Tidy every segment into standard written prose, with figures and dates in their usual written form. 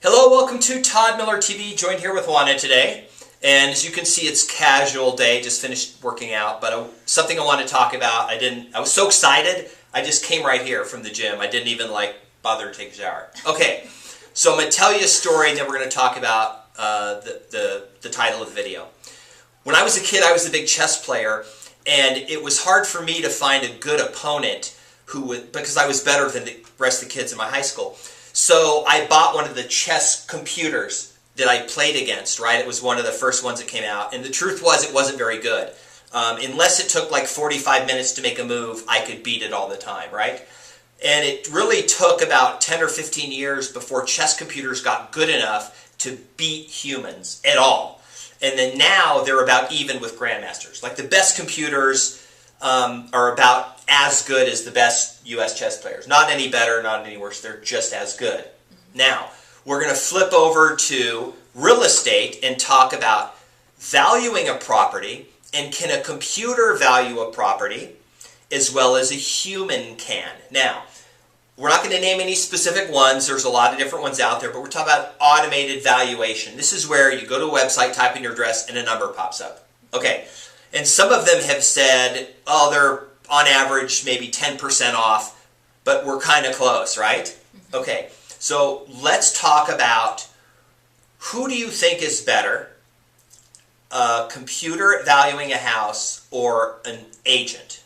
Hello, welcome to Todd Miller TV, joined here with Wanda today. And as you can see, it's casual day, just finished working out, but something I want to talk about. I was so excited, I just came right here from the gym. I didn't even bother to take a shower. Okay, so I'm going to tell you a story and then we're going to talk about the title of the video. When I was a kid, I was a big chess player, and it was hard for me to find a good opponent because I was better than the rest of the kids in my high school. So I bought one of the chess computers that I played against, right? It was one of the first ones that came out. And the truth was, it wasn't very good. Unless it took like 45 minutes to make a move, I could beat it all the time, right? And it really took about 10 or 15 years before chess computers got good enough to beat humans at all. And then now they're about even with grandmasters. Like the best computers are about as good as the best U.S. chess players. Not any better, not any worse. They're just as good. Now, we're going to flip over to real estate and talk about valuing a property, and can a computer value a property as well as a human can. Now, we're not going to name any specific ones. There's a lot of different ones out there, but we're talking about automated valuation. This is where you go to a website, type in your address, and a number pops up. Okay, and some of them have said, oh, they're on average maybe 10% off, but we're kind of close, right? Okay, so let's talk about who do you think is better, a computer valuing a house or an agent?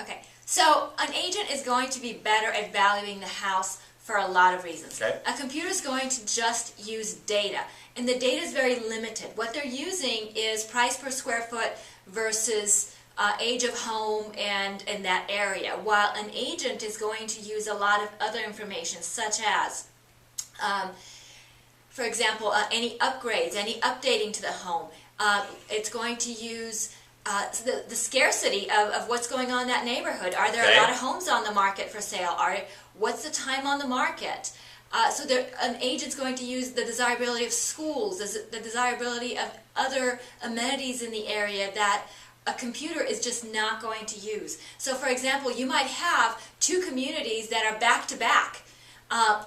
Okay, so an agent is going to be better at valuing the house for a lot of reasons. Okay. A computer is going to just use data, and the data is very limited. What they're using is price per square foot versus age of home and in that area, while an agent is going to use a lot of other information, such as, for example, any upgrades, any updating to the home. It's going to use the scarcity of what's going on in that neighborhood. Are there a lot of homes on the market for sale? What's the time on the market? So an agent's going to use the desirability of schools, the desirability of other amenities in the area that a computer is just not going to use. So for example, you might have two communities that are back to back,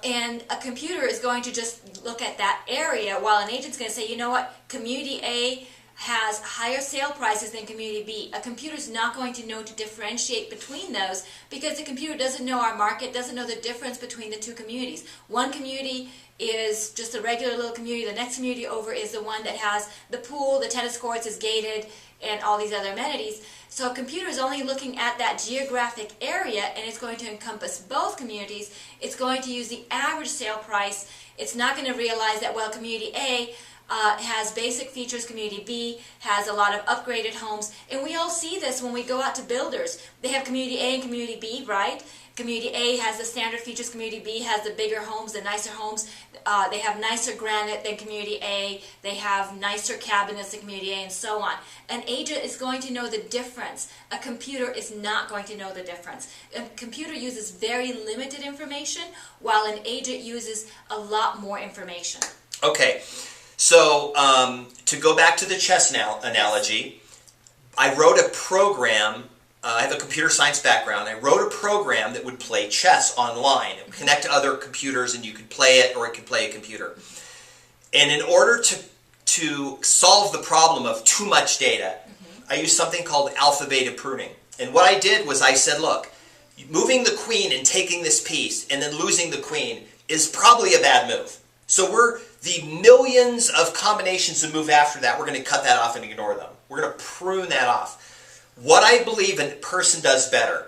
and a computer is going to just look at that area, while an agent's going to say, you know what, community A has higher sale prices than community B. A computer's not going to know to differentiate between those because the computer doesn't know our market, doesn't know the difference between the two communities. One community is just a regular little community. The next community over is the one that has the pool, the tennis courts, is gated, and all these other amenities. So a computer is only looking at that geographic area, and it's going to encompass both communities. It's going to use the average sale price. It's not going to realize that, well, community A has basic features, community B has a lot of upgraded homes, and we all see this when we go out to builders. They have community A and community B, right? Community A has the standard features, community B has the bigger homes, the nicer homes. They have nicer granite than community A, they have nicer cabinets than community A, and so on. An agent is going to know the difference. A computer is not going to know the difference. A computer uses very limited information, while an agent uses a lot more information. Okay, so to go back to the chess analogy, I wrote a program. I have a computer science background. I wrote a program that would play chess online. It would connect to other computers, and you could play it, or it could play a computer. And in order to solve the problem of too much data, I used something called alpha-beta pruning. And what I did was I said, look, moving the queen and taking this piece and then losing the queen is probably a bad move. So the millions of combinations that move after that, we're going to cut that off and ignore them. We're going to prune that off. What I believe a person does better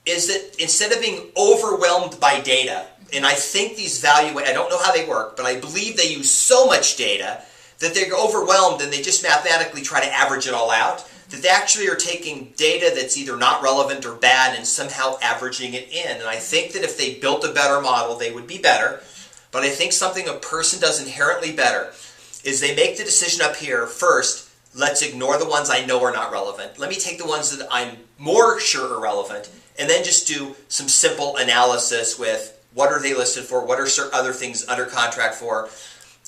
is that instead of being overwhelmed by data, and I think I don't know how they work, but I believe they use so much data that they're overwhelmed and they just mathematically try to average it all out, that they actually are taking data that's either not relevant or bad and somehow averaging it in. And I think that if they built a better model, they would be better. But I think something a person does inherently better is they make the decision up here first. Let's ignore the ones I know are not relevant. Let me take the ones that I'm more sure are relevant, and then just do some simple analysis with what are they listed for, what are other things under contract for,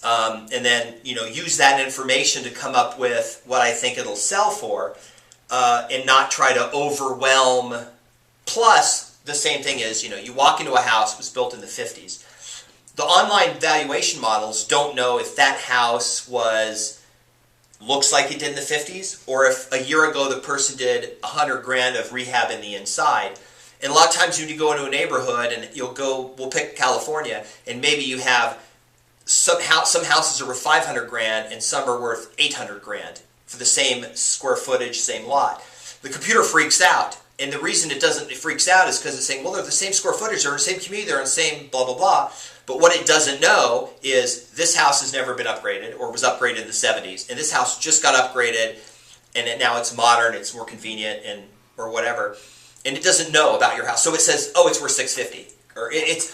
and then use that information to come up with what I think it'll sell for, and not try to overwhelm. Plus, the same thing is, you walk into a house that was built in the 50s. the online valuation models don't know if that house looks like it did in the 50s, or if a year ago the person did $100,000 of rehab in the inside. And a lot of times when you go into a neighborhood, and we'll pick California, and maybe you have some houses are worth $500,000 and some are worth $800,000 for the same square footage, same lot. The computer freaks out, and the reason it freaks out is because it's saying, well, they're the same square footage, they're in the same community, they're in the same blah, blah, blah. But what it doesn't know is this house has never been upgraded, or was upgraded in the 70s, and this house just got upgraded, and now it's modern, it's more convenient, or whatever, and it doesn't know about your house. So it says, oh, it's worth $650, or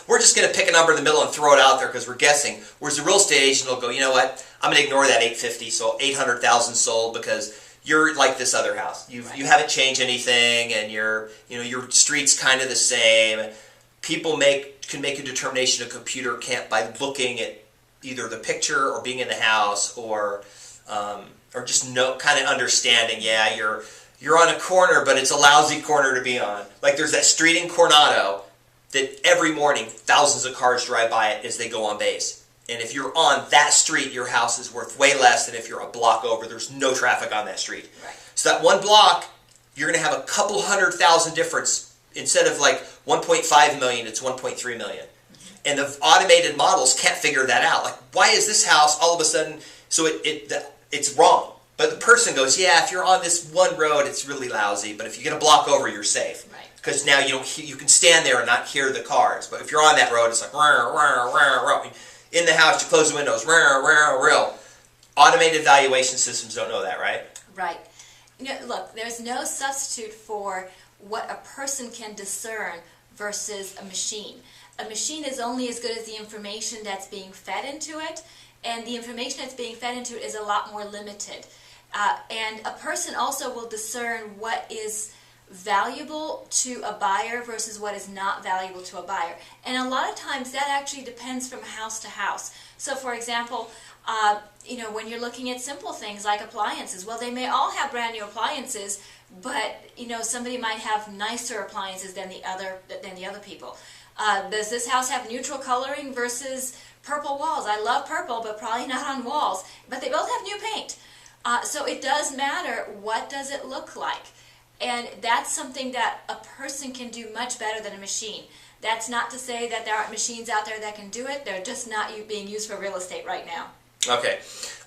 we're just going to pick a number in the middle and throw it out there because we're guessing. Whereas the real estate agent will go, you know what, I'm going to ignore that $850, so $800,000 sold because you're like this other house. You haven't changed anything, and your street's kind of the same. People can make a determination a computer can't by looking at either the picture or being in the house, or just kind of understanding. Yeah, you're on a corner, but it's a lousy corner to be on. Like there's that street in Coronado that every morning thousands of cars drive by it as they go on base. And if you're on that street, your house is worth way less than if you're a block over. There's no traffic on that street. Right. So that one block, you're going to have a couple 100,000 difference. Instead of like 1.5 million, it's 1.3 million. Mm-hmm. And the automated models can't figure that out. Like, why is this house all of a sudden, so it's wrong. But the person goes, yeah, if you're on this one road, it's really lousy. But if you get a block over, you're safe. Right. Because now you can stand there and not hear the cars. But if you're on that road, it's like, rah, rah, rah, rah. In the house, you close the windows, rah, rah, rah. Automated valuation systems don't know that, right? Right. Look, there's no substitute for what a person can discern versus a machine. A machine is only as good as the information that's being fed into it, and the information that's being fed into it is a lot more limited. And a person also will discern what is valuable to a buyer versus what is not valuable to a buyer. And a lot of times that actually depends from house to house. So for example, when you're looking at simple things like appliances, well, they may all have brand new appliances, but somebody might have nicer appliances than the other people. Does this house have neutral coloring versus purple walls? I love purple, but probably not on walls. But they both have new paint. So it does matter, what does it look like? And that's something that a person can do much better than a machine. That's not to say that there aren't machines out there that can do it. They're just not being used for real estate right now. Okay.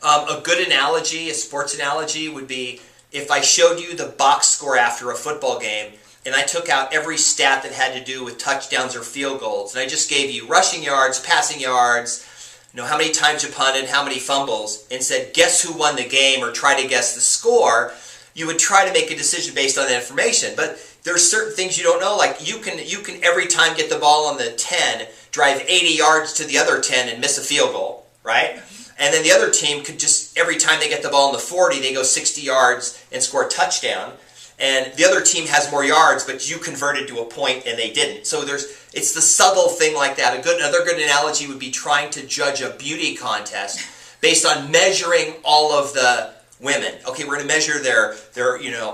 A good analogy, a sports analogy, would be if I showed you the box score after a football game, and I took out every stat that had to do with touchdowns or field goals, and I just gave you rushing yards, passing yards, how many times you punted, how many fumbles, and said, guess who won the game, or try to guess the score, you would try to make a decision based on that information. But there's certain things you don't know. Like you can every time get the ball on the 10, drive 80 yards to the other 10 and miss a field goal, right? And then the other team could just, every time they get the ball on the 40, they go 60 yards and score a touchdown. And the other team has more yards, but you converted to a point and they didn't. So it's the subtle thing like that. Another good analogy would be trying to judge a beauty contest based on measuring all of the women. Okay, we're going to measure their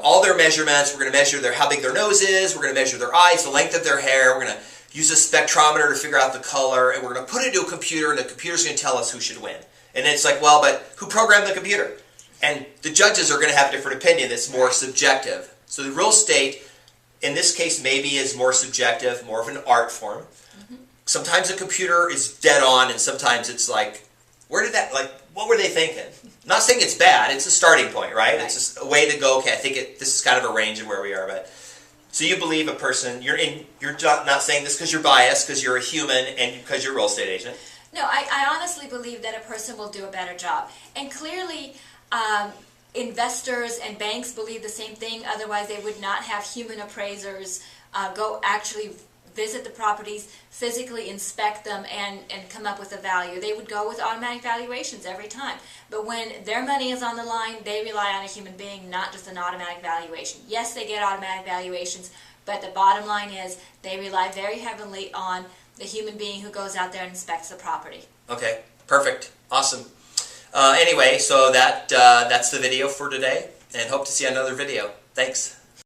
all their measurements. We're going to measure how big their nose is. We're going to measure their eyes, the length of their hair. We're going to use a spectrometer to figure out the color, and we're going to put it into a computer, and the computer's going to tell us who should win. And it's like, well, but who programmed the computer? And the judges are going to have a different opinion that's more subjective. So the real estate, in this case, maybe is more subjective, more of an art form. Mm-hmm. Sometimes the computer is dead on, and sometimes it's like, what were they thinking? I'm not saying it's bad, it's a starting point, right? It's just a way to go, okay, I think this is kind of a range of where we are. But so you believe a person, you're not saying this because you're biased, because you're a human, and because you're a real estate agent. No, I honestly believe that a person will do a better job. And clearly, investors and banks believe the same thing, otherwise they would not have human appraisers go actually visit the properties, physically inspect them, and come up with a value. They would go with automatic valuations every time. But when their money is on the line, they rely on a human being, not just an automatic valuation. Yes, they get automatic valuations, but the bottom line is they rely very heavily on the human being who goes out there and inspects the property. Okay, perfect. Awesome. Anyway, so that's the video for today, and hope to see another video. Thanks.